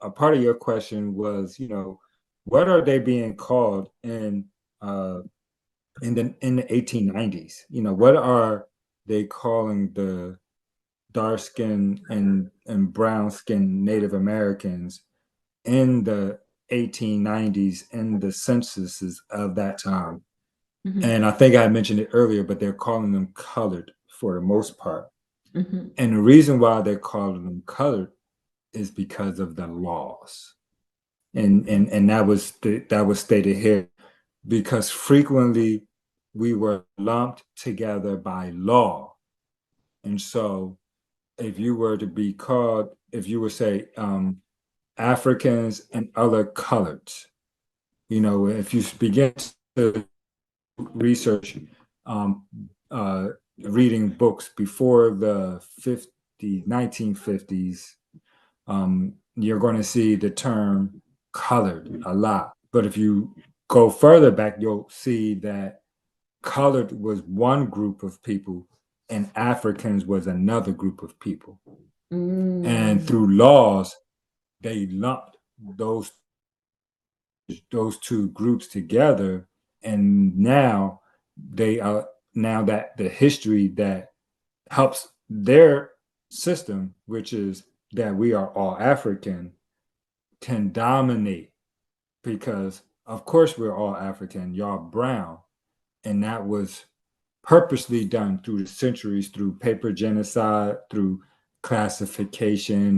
a part of your question was, what are they being called in the 1890s? What are they calling the dark skin and brown skin Native Americans in the 1890s in the censuses of that time? Mhm. And I think I mentioned it earlier, but they're calling them colored for the most part. Mhm. And the reason why they're calling them colored is because of the laws. And that was stated here, because frequently we were lumped together by law. And so if you were to be called, if you were say Africans and other coloreds, if you begin to research, um, uh, reading books before the 1950s, you're going to see the term colored a lot. But if you go further back, you'll see that colored was one group of people and Africans was another group of people. And Mm. through laws, they lumped those two groups together. And now that the history that helps their system, which is that we are all African, can dominate, because of course we're all African, y'all brown. And that was purposely done through the centuries, through paper genocide, through classification,